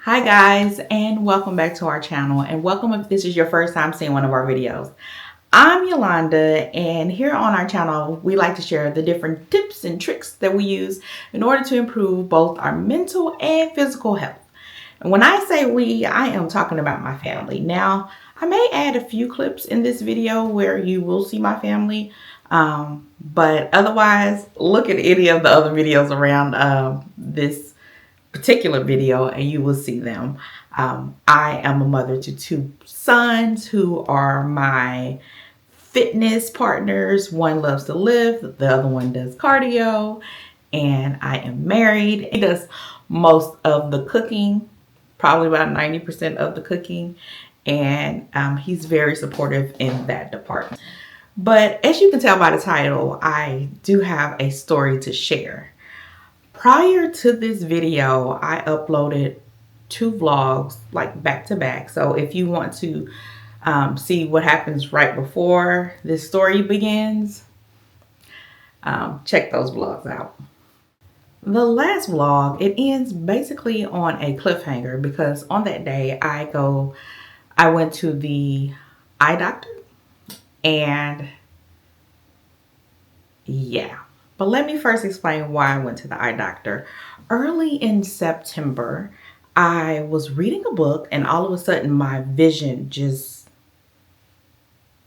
Hi guys, and welcome back to our channel, and welcome if this is your first time seeing one of our videos. I'm Yolanda, and here on our channel we like to share the different tips and tricks that we use in order to improve both our mental and physical health. And when I say we, I am talking about my family. Now, I may add a few clips in this video where you will see my family, but otherwise look at any of the other videos around this particular video and you will see them. I am a mother to two sons who are my fitness partners. One loves to lift, the other one does cardio, and I am married. He does most of the cooking, probably about 90% of the cooking, and he's very supportive in that department. But as you can tell by the title, I do have a story to share. Prior to this video, I uploaded 2 vlogs like back to back. So if you want to see what happens right before this story begins, check those vlogs out. The last vlog, it ends basically on a cliffhanger because on that day I went to the eye doctor, and yeah. But let me first explain why I went to the eye doctor. Early in September, I was reading a book and all of a sudden my vision just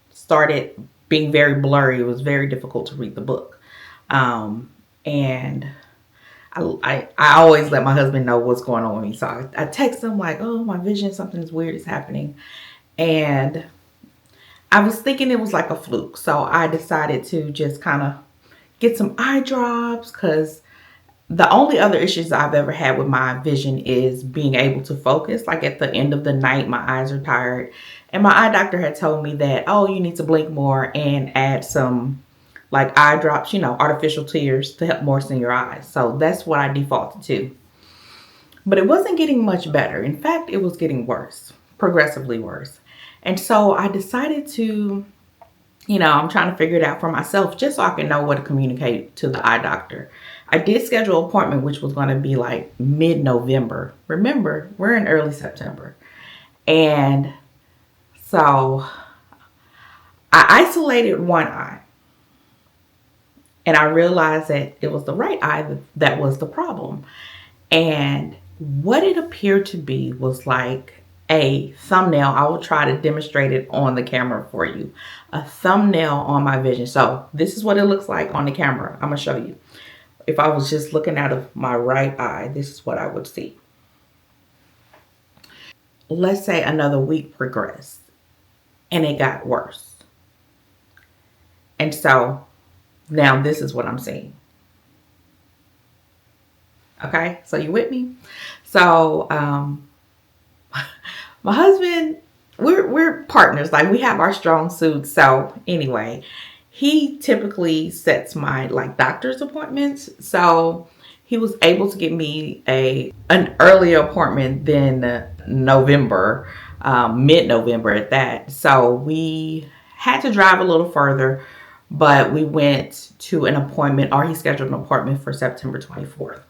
started being very blurry. It was very difficult to read the book. And I always let my husband know what's going on with me. So I text him like, oh, my vision, something's weird is happening. And I was thinking it was like a fluke. So I decided to just kind of get some eye drops, because the only other issues I've ever had with my vision is being able to focus. Like at the end of the night, my eyes are tired. And my eye doctor had told me that, oh, you need to blink more and add some like eye drops, you know, artificial tears to help moisten your eyes. So that's what I defaulted to. But it wasn't getting much better. In fact, it was getting worse, progressively worse. And so I decided to, I'm trying to figure it out for myself just so I can know what to communicate to the eye doctor. I did schedule an appointment, which was going to be like mid-November. Remember, we're in early September. And so I isolated one eye. And I realized that it was the right eye that was the problem. And what it appeared to be was like a thumbnail. I will try to demonstrate it on the camera for you. A thumbnail on my vision. So this is what it looks like on the camera. I'm going to show you. If I was just looking out of my right eye, this is what I would see. Let's say another week progressed and it got worse. And so now this is what I'm seeing. Okay, so you with me? So my husband, we're partners. Like, we have our strong suits. So anyway, he typically sets my like doctor's appointments. So he was able to get me an earlier appointment than November, mid-November at that. So we had to drive a little further, but we went to an appointment, or he scheduled an appointment for September 24th.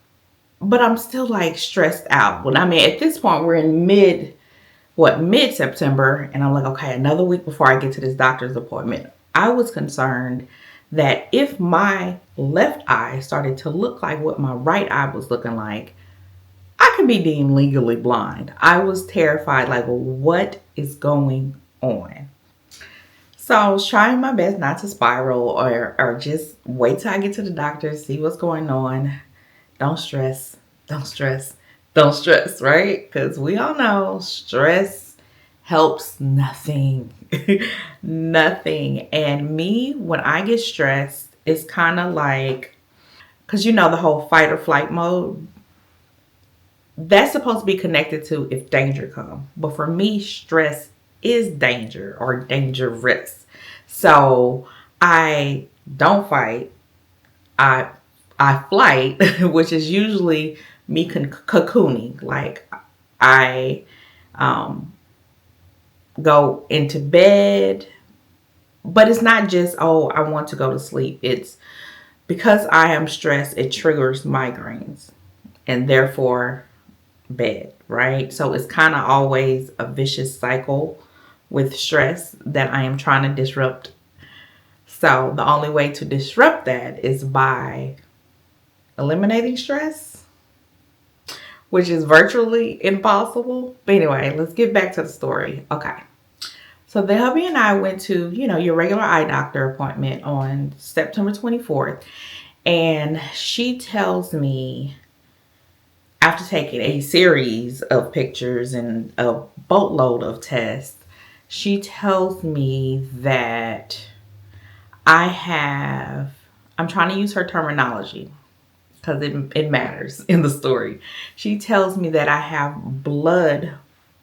But I'm still like stressed out. Well, I mean, at this point we're in mid-September, and I'm like, okay, another week before I get to this doctor's appointment. I was concerned that if my left eye started to look like what my right eye was looking like, I could be deemed legally blind. I was terrified, like, well, what is going on? So I was trying my best not to spiral or just wait till I get to the doctor, see what's going on. Don't stress, don't stress. Don't stress, right? Because we all know stress helps nothing. Nothing. And me, when I get stressed, it's kind of like, because the whole fight or flight mode, that's supposed to be connected to if danger comes. But for me, stress is danger or dangerous. So I don't fight. I flight, which is usually me cocooning. Like, I go into bed, but it's not just, oh, I want to go to sleep. It's because I am stressed, it triggers migraines, and therefore bed, right? So it's kind of always a vicious cycle with stress that I am trying to disrupt. So the only way to disrupt that is by eliminating stress, which is virtually impossible. But anyway, let's get back to the story. Okay. So the hubby and I went to, your regular eye doctor appointment on September 24th. And she tells me, after taking a series of pictures and a boatload of tests, she tells me that I'm trying to use her terminology because it matters in the story. She tells me that I have blood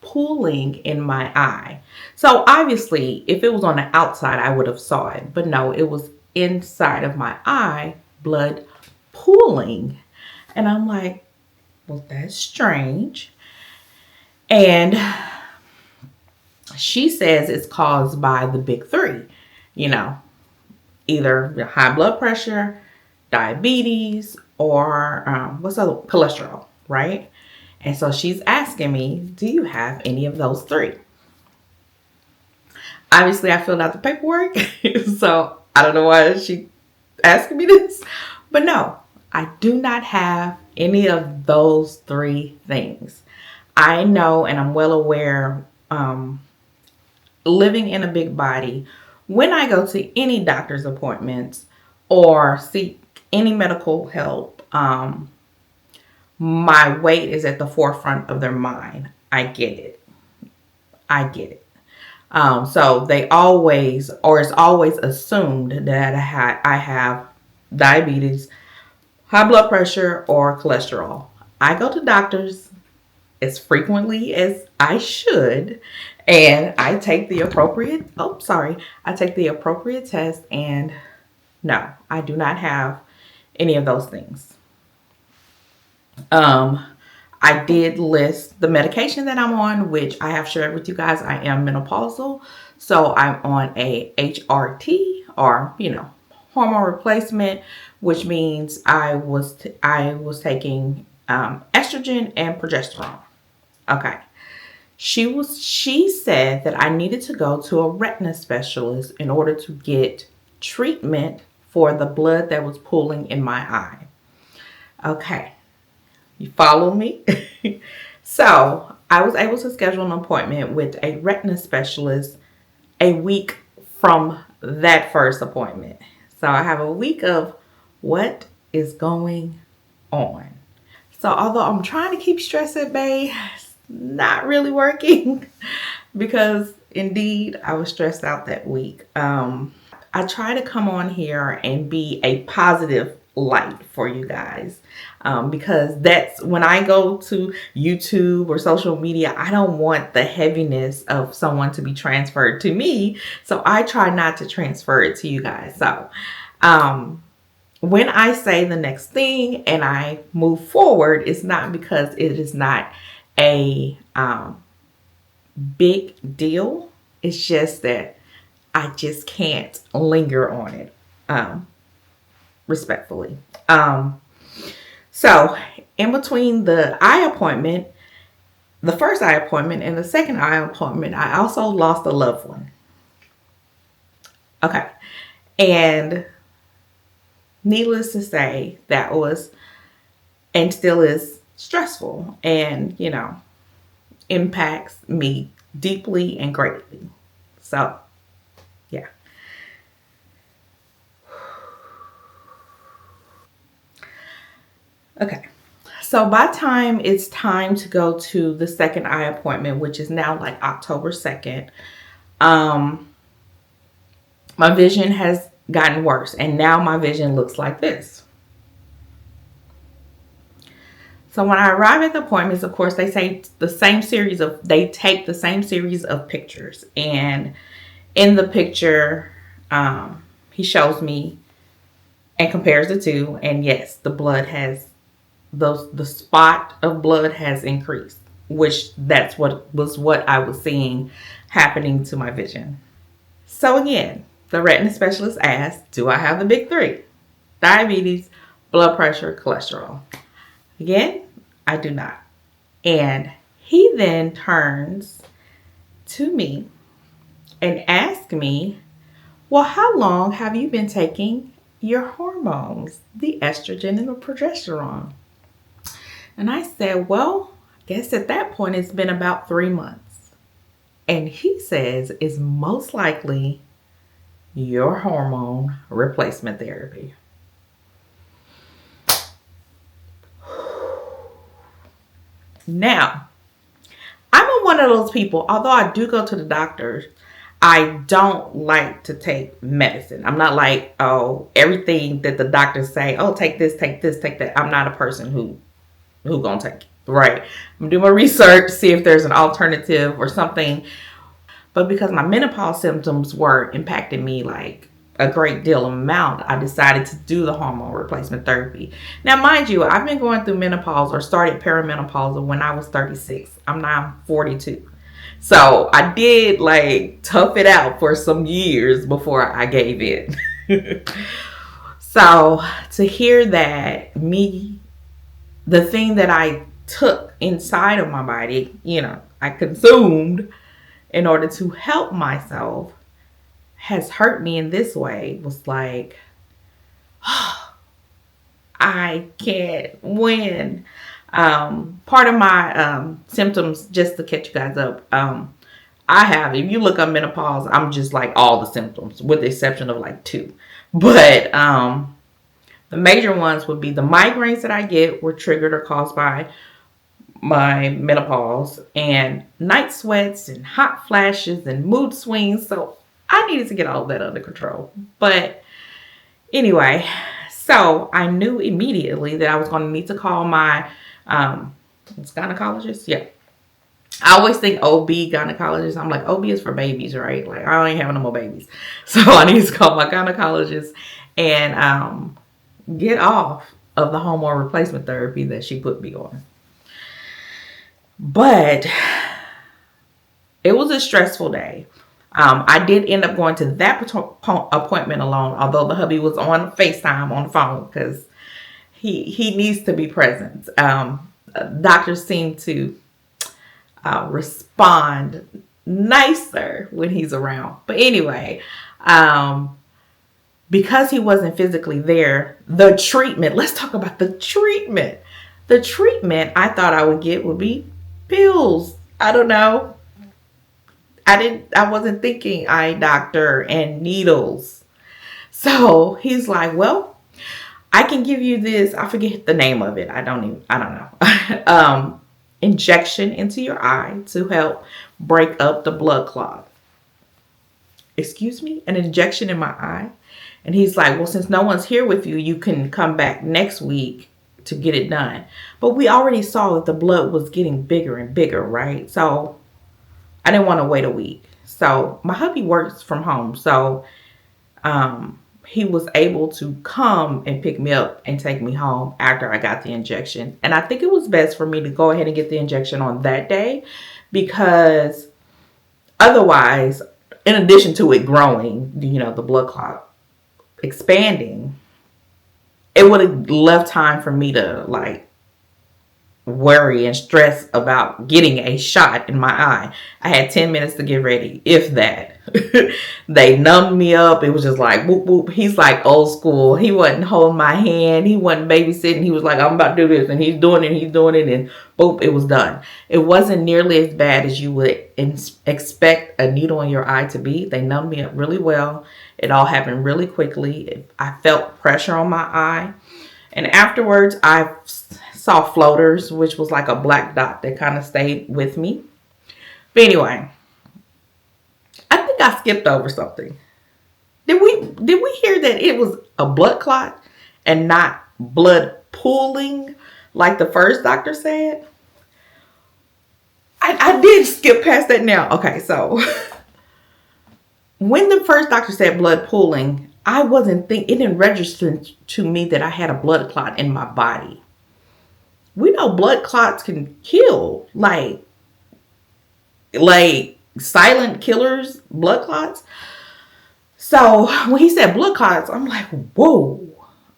pooling in my eye. So obviously, if it was on the outside, I would have saw it. But no, it was inside of my eye, blood pooling. And I'm like, well, that's strange. And she says it's caused by the big three, either high blood pressure, diabetes, or cholesterol, right? And so she's asking me, do you have any of those three? Obviously, I filled out the paperwork, so I don't know why she's asking me this. But no, I do not have any of those three things. I know, and I'm well aware, living in a big body, when I go to any doctor's appointments or seek any medical help, my weight is at the forefront of their mind. I get it. So they always, or it's always assumed that I have diabetes, high blood pressure, or cholesterol. I go to doctors as frequently as I should, and I take the appropriate test, and no, I do not have any of those things. I did list the medication that I'm on, which I have shared with you guys. I am menopausal, so I'm on a HRT, or hormone replacement, which means I was taking estrogen and progesterone. Okay. She said that I needed to go to a retina specialist in order to get treatment for the blood that was pooling in my eye. Okay. You follow me? So I was able to schedule an appointment with a retina specialist a week from that first appointment. So I have a week of what is going on. So although I'm trying to keep stress at bay, it's not really working because indeed I was stressed out that week. I try to come on here and be a positive light for you guys, because that's when I go to YouTube or social media, I don't want the heaviness of someone to be transferred to me, so I try not to transfer it to you guys. So when I say the next thing and I move forward, it's not because it is not a big deal. It's just that I just can't linger on it, respectfully. So in between the eye appointment, the first eye appointment and the second eye appointment, I also lost a loved one. Okay. And needless to say, that was and still is stressful and, impacts me deeply and greatly. So, yeah. Okay. So by time it's time to go to the second eye appointment, which is now like October 2nd, my vision has gotten worse. And now my vision looks like this. So when I arrive at the appointments, of course, they take the same series of pictures. And in the picture, he shows me and compares the two. And yes, the spot of blood has increased, which that's what I was seeing happening to my vision. So again, the retina specialist asked, do I have the big three? Diabetes, blood pressure, cholesterol. Again, I do not. And he then turns to me and asks me, well, how long have you been taking your hormones, the estrogen and the progesterone? And I said, well, I guess at that point it's been about 3 months. And he says it's most likely your hormone replacement therapy. Now, I'm one of those people, although I do go to the doctor, I don't like to take medicine. I'm not like, oh, everything that the doctors say, oh, take this, take this, take that. I'm not a person who gonna take it, right? I'm doing my research, see if there's an alternative or something. But because my menopause symptoms were impacting me like a great deal of amount, I decided to do the hormone replacement therapy. Now, mind you, I've been going through menopause or started perimenopause when I was 36. I'm now 42. So I did like tough it out for some years before I gave in. So to hear that the thing that I took inside of my body, I consumed in order to help myself has hurt me in this way was like, oh, I can't win. Part of my symptoms, just to catch you guys up, if you look up menopause, I'm just like all the symptoms with the exception of like 2. But the major ones would be the migraines that I get were triggered or caused by my menopause, and night sweats and hot flashes and mood swings. So I needed to get all of that under control. But anyway, so I knew immediately that I was going to need to call my gynecologist. Yeah. I always think OB gynecologist. I'm like, OB is for babies, right? Like, I ain't having no more babies. So I need to call my gynecologist and get off of the hormone replacement therapy that she put me on. But it was a stressful day. I did end up going to that appointment alone, although the hubby was on FaceTime on the phone because he needs to be present. Doctors seem to respond nicer when he's around. But anyway, because he wasn't physically there, the treatment, let's talk about the treatment. The treatment I thought I would get would be pills. I don't know. I wasn't thinking eye doctor and needles. So he's like, well, I can give you this. I forget the name of it. I don't know. Injection into your eye to help break up the blood clot. Excuse me? An injection in my eye? And he's like, well, since no one's here with you, you can come back next week to get it done. But we already saw that the blood was getting bigger and bigger, right? So I didn't want to wait a week. So my hubby works from home. So he was able to come and pick me up and take me home after I got the injection. And I think it was best for me to go ahead and get the injection on that day, because otherwise, in addition to it growing, the blood clot expanding, it would have left time for me to like worry and stress about getting a shot in my eye. I had 10 minutes to get ready, if that. They numbed me up. It was just like whoop whoop. He's like old school. He wasn't holding my hand. He wasn't babysitting. He was like, I'm about to do this, and he's doing it, and boop, it was done. It wasn't nearly as bad as you would expect a needle in your eye to be. They numbed me up really well. It all happened really quickly. I felt pressure on my eye, and afterwards I saw floaters, which was like a black dot that kind of stayed with me. But anyway, I think I skipped over something. Did we hear that it was a blood clot and not blood pooling like the first doctor said? I did skip past that now. Okay, so when the first doctor said blood pooling, I wasn't it didn't register to me that I had a blood clot in my body. We know blood clots can kill, like silent killers, blood clots. So when he said blood clots, I'm like, whoa,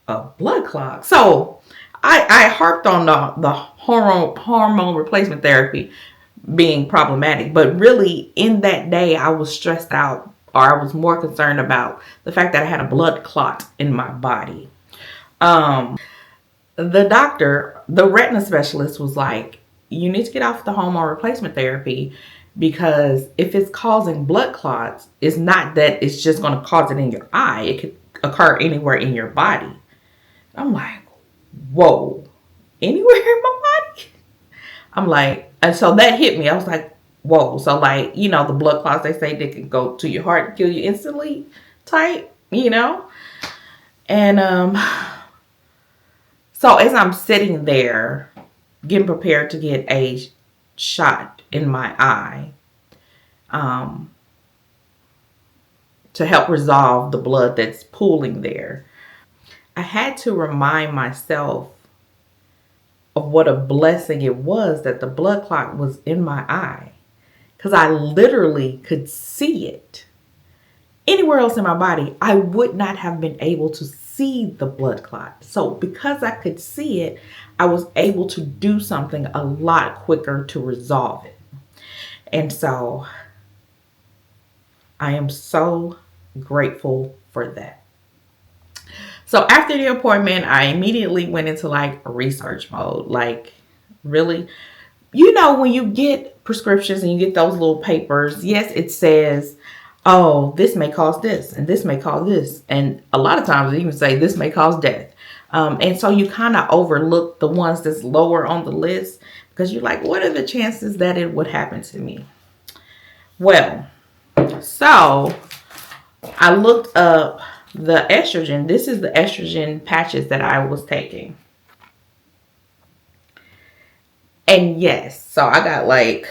a blood clot. So I harped on the hormone replacement therapy being problematic, but really in that day I was stressed out, or I was more concerned about the fact that I had a blood clot in my body. The doctor, the retina specialist, was like, you need to get off the hormone replacement therapy, because if it's causing blood clots, it's not that it's just going to cause it in your eye. It could occur anywhere in your body. I'm like, whoa, anywhere in my body? I'm like, and so that hit me. I was like, whoa. So like, the blood clots, they say they can go to your heart and kill you instantly type, And so as I'm sitting there getting prepared to get a shot in my eye, to help resolve the blood that's pooling there, I had to remind myself of what a blessing it was that the blood clot was in my eye, because I literally could see it. Anywhere else in my body, I would not have been able to see the blood clot. So because I could see it, I was able to do something a lot quicker to resolve it. And so I am so grateful for that. So after the appointment, I immediately went into like research mode. Like, really, when you get prescriptions and you get those little papers, yes, it says, oh, this may cause this and this may cause this. And a lot of times they even say this may cause death. And so you kind of overlook the ones that's lower on the list, because you're like, what are the chances that it would happen to me? Well, so I looked up the estrogen. This is the estrogen patches that I was taking. And yes, so I got like,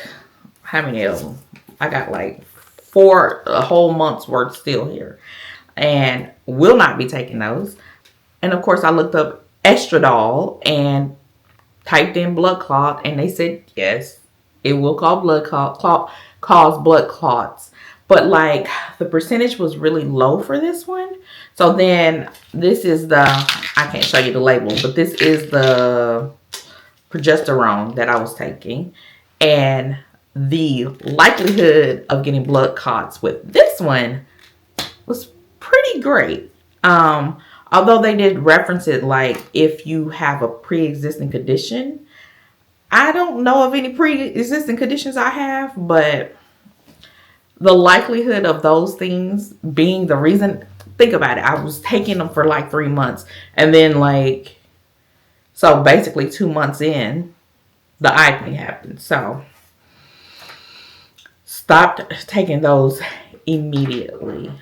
how many of them? I got like 4 a whole month's worth still here, and will not be taking those. And of course I looked up estradiol and typed in blood clot, and they said yes, it will cause blood clots, but like the percentage was really low for this one. So then this is I can't show you the label, but this is the progesterone that I was taking, and the likelihood of getting blood clots with this one was pretty great. Although they did reference it, like if you have a pre-existing condition. I don't know of any pre-existing conditions I have, but the likelihood of those things being the reason, think about it. I was taking them for like 3 months, and then so basically 2 months in, the eye thing happened. So stopped taking those immediately.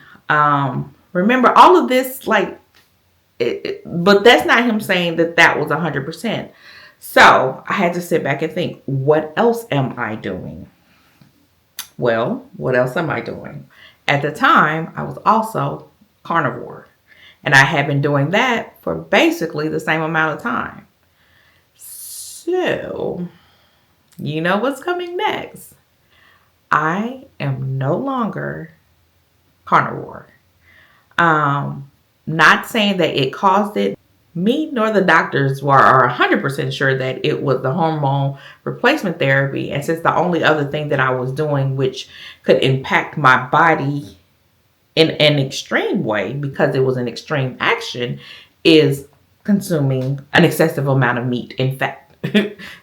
Remember all of this, but that's not him saying that was 100%. So I had to sit back and think, what else am I doing? Well, what else am I doing? At the time, I was also carnivore, and I had been doing that for basically the same amount of time. So, what's coming next? I am no longer carnivore. Not saying that it caused it. Me nor the doctors are 100% sure that it was the hormone replacement therapy. And since the only other thing that I was doing which could impact my body in an extreme way, because it was an extreme action, is consuming an excessive amount of meat, in fact.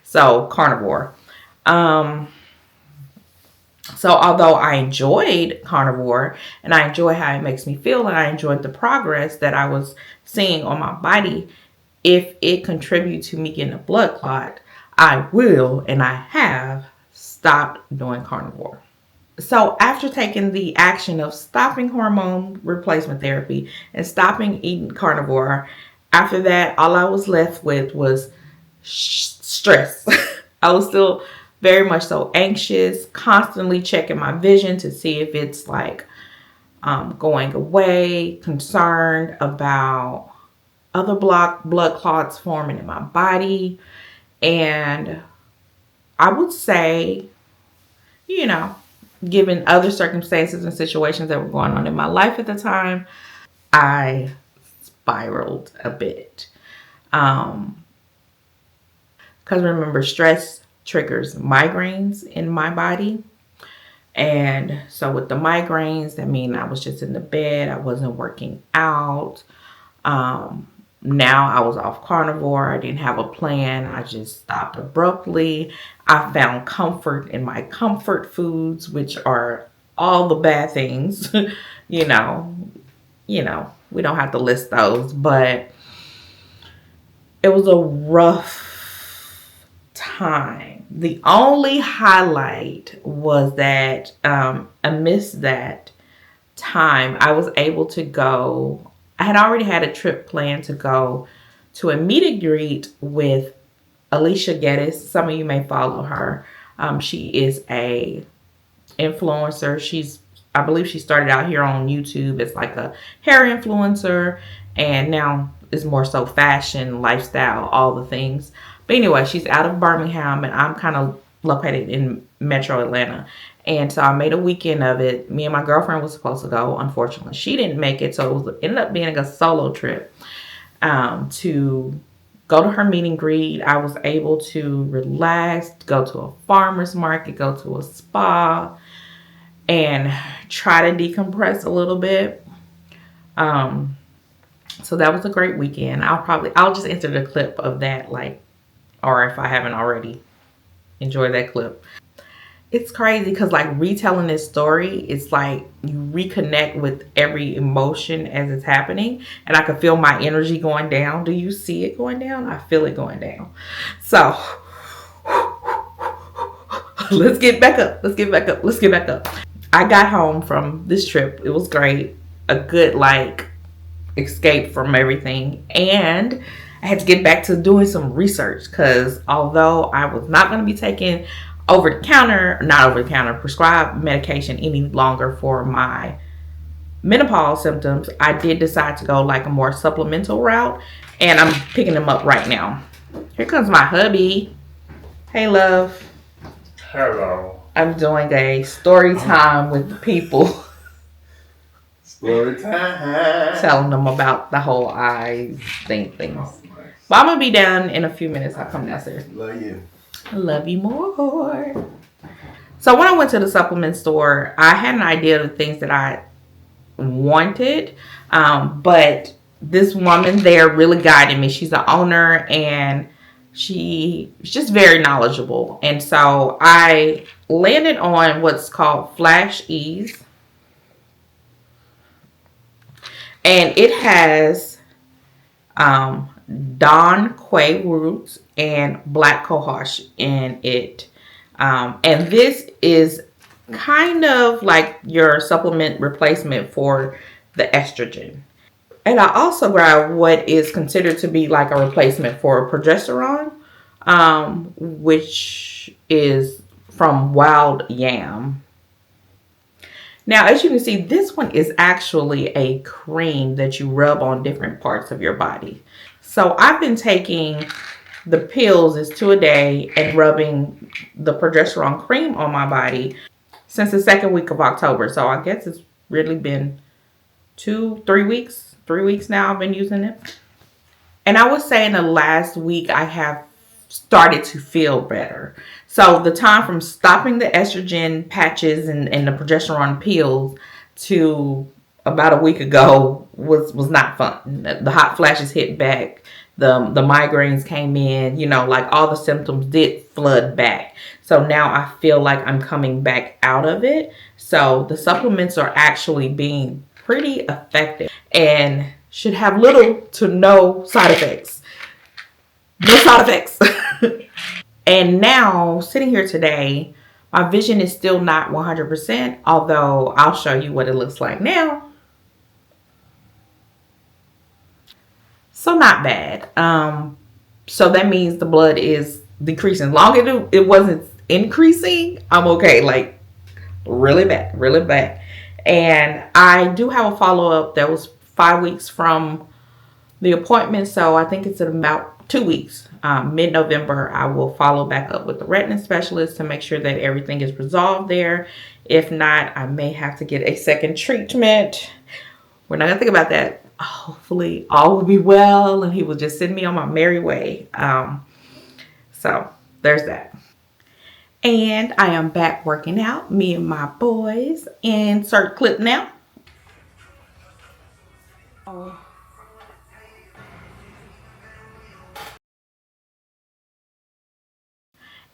So carnivore. So although I enjoyed carnivore and I enjoy how it makes me feel, and I enjoyed the progress that I was seeing on my body, if it contributes to me getting a blood clot, I will, and I have, stopped doing carnivore. So after taking the action of stopping hormone replacement therapy and stopping eating carnivore, after that, all I was left with was stress. I was still very much so anxious, constantly checking my vision to see if it's going away, concerned about other blood clots forming in my body. And I would say, given other circumstances and situations that were going on in my life at the time, I spiraled a bit. Because remember, stress triggers migraines in my body. And so with the migraines, that means I was just in the bed. I wasn't working out. Now I was off carnivore. I didn't have a plan. I just stopped abruptly. I found comfort in my comfort foods, which are all the bad things. you know, we don't have to list those, but it was a rough time. The only highlight was that amidst that time, I was able to go. I had already had a trip planned to go to a meet and greet with Alicia Geddes. Some of you may follow her. She is a influencer. I believe she started out here on YouTube as like a hair influencer, and now is more so fashion, lifestyle, all the things. But anyway, she's out of Birmingham, and I'm kind of located in Metro Atlanta. And so I made a weekend of it. Me and my girlfriend was supposed to go. Unfortunately, she didn't make it, so it ended up being a solo trip to go to her meet and greet. I was able to relax, go to a farmer's market, go to a spa, and try to decompress a little bit. So that was a great weekend. I'll just enter the clip of that, or if I haven't already, enjoy that clip. It's crazy because retelling this story, it's like you reconnect with every emotion as it's happening, and I can feel my energy going down. Do you see it going down? I feel it going down. So let's get back up. I got home from this trip. It was great. A good escape from everything, and I had to get back to doing some research because although I was not going to be taking prescribed medication any longer for my menopause symptoms, I did decide to go a more supplemental route, and I'm picking them up right now. Here comes my hubby. Hey, love. Hello. I'm doing a story time with the people. Story time. Telling them about the whole eyes things. But I'm going to be down in a few minutes. I'll come downstairs. Love you. I love you more. So when I went to the supplement store, I had an idea of the things that I wanted. But this woman there really guided me. She's the owner, and she's just very knowledgeable. And so I landed on what's called Flash Ease. And it has Don Quay roots and black cohosh in it. And this is kind of like your supplement replacement for the estrogen. And I also grabbed what is considered to be like a replacement for progesterone, which is from wild yam. Now, as you can see, this one is actually a cream that you rub on different parts of your body. So I've been taking the pills, is 2 a day, and rubbing the progesterone cream on my body since the second week of October. So I guess it's really been 3 weeks. 3 weeks now I've been using it. And I would say in the last week I have started to feel better. So the time from stopping the estrogen patches and the progesterone pills to about a week ago was not fun. The hot flashes hit back. The migraines came in, all the symptoms did flood back. So now I feel like I'm coming back out of it. So the supplements are actually being pretty effective and should have little to no side effects. No side effects. And now, sitting here today, my vision is still not 100%, although I'll show you what it looks like now. So not bad. So that means the blood is decreasing. Long as it wasn't increasing, I'm okay. Really bad. And I do have a follow-up that was 5 weeks from the appointment. So I think it's in about 2 weeks. Mid-November, I will follow back up with the retina specialist to make sure that everything is resolved there. If not, I may have to get a second treatment. We're not going to think about that. Hopefully all will be well and he will just send me on my merry way. So there's that. And I am back working out, me and my boys. Insert clip now.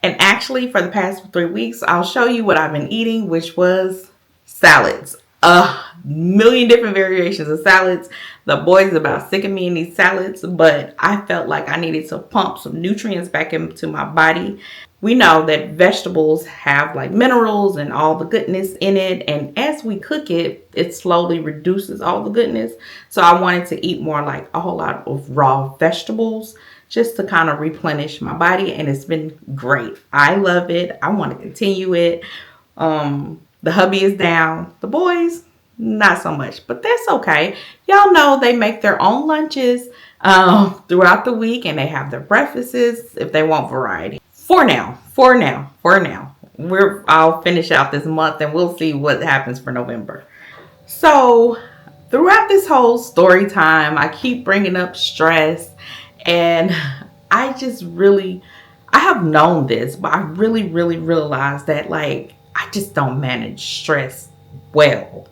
And actually, for the past 3 weeks, I'll show you what I've been eating, which was salads. A million different variations of salads. The boys are about sick of me in these salads, but I felt like I needed to pump some nutrients back into my body. We know that vegetables have like minerals and all the goodness in it. And as we cook it, it slowly reduces all the goodness. So I wanted to eat more like a whole lot of raw vegetables just to kind of replenish my body. And it's been great. I love it. I want to continue it. The hubby is down. The boys, not so much, but that's okay. Y'all know they make their own lunches throughout the week, and they have their breakfasts if they want variety. For now. I'll finish out this month and we'll see what happens for November. So throughout this whole story time, I keep bringing up stress, and I have known this, but I really realized that like I just don't manage stress well.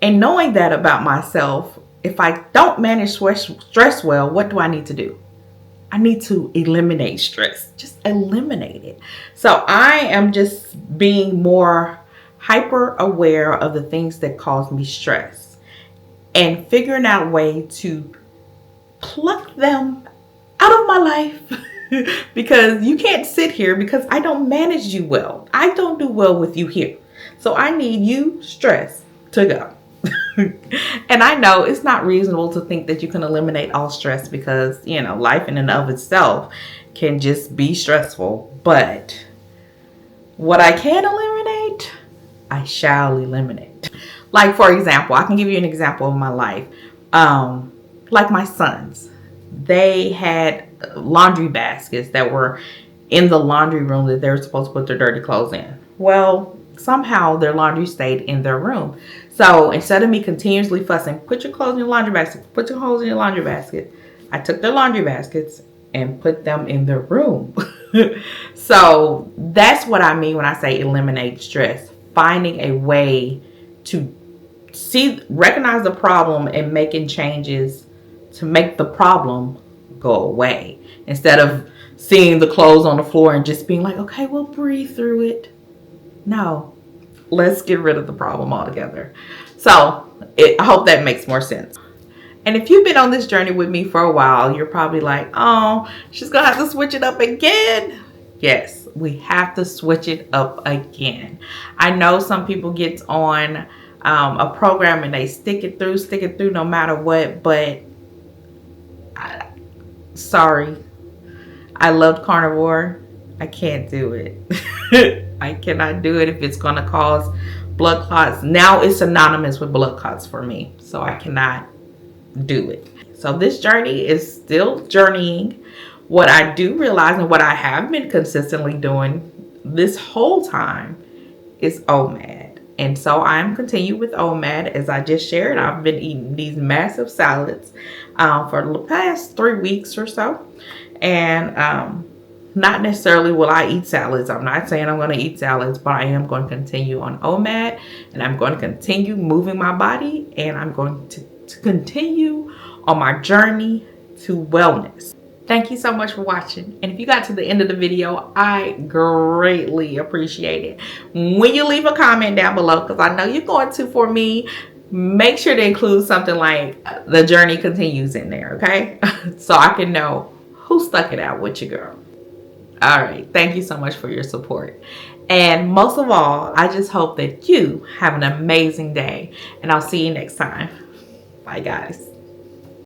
And knowing that about myself, if I don't manage stress well, what do I need to do? I need to eliminate stress. Just eliminate it. So I am just being more hyper aware of the things that cause me stress and figuring out a way to pluck them out of my life. Because you can't sit here because I don't manage you well. I don't do well with you here. So I need you, stress, to go. And I know it's not reasonable to think that you can eliminate all stress because, you know, life in and of itself can just be stressful. But what I can eliminate, I shall eliminate. Like, for example, I can give you an example of my life. Like my sons, they had laundry baskets that were in the laundry room that they were supposed to put their dirty clothes in. Well, somehow their laundry stayed in their room. So instead of me continuously fussing, put your clothes in your laundry basket, put your clothes in your laundry basket, I took their laundry baskets and put them in their room. So that's what I mean when I say eliminate stress. Finding a way to recognize the problem and making changes to make the problem go away. Instead of seeing the clothes on the floor and just being like, okay, we'll breathe through it. No, let's get rid of the problem altogether. So I hope that makes more sense. And if you've been on this journey with me for a while, you're probably like, oh, she's going to have to switch it up again. Yes, we have to switch it up again. I know some people get on a program and they stick it through no matter what, but sorry. I loved Carnivore. I can't do it. I cannot do it if it's going to cause blood clots. Now it's synonymous with blood clots for me. So I cannot do it. So this journey is still journeying. What I do realize and what I have been consistently doing this whole time is OMAD. And so I'm continuing with OMAD. As I just shared, I've been eating these massive salads for the past 3 weeks or so. And not necessarily will I eat salads. I'm not saying I'm going to eat salads, but I am going to continue on OMAD, and I'm going to continue moving my body, and I'm going to continue on my journey to wellness. Thank you so much for watching. And if you got to the end of the video, I greatly appreciate it. When you leave a comment down below, because I know you're going to for me, make sure to include something like the journey continues in there, okay? So I can know who stuck it out with you, girl. All right. Thank you so much for your support. And most of all, I just hope that you have an amazing day. And I'll see you next time. Bye, guys.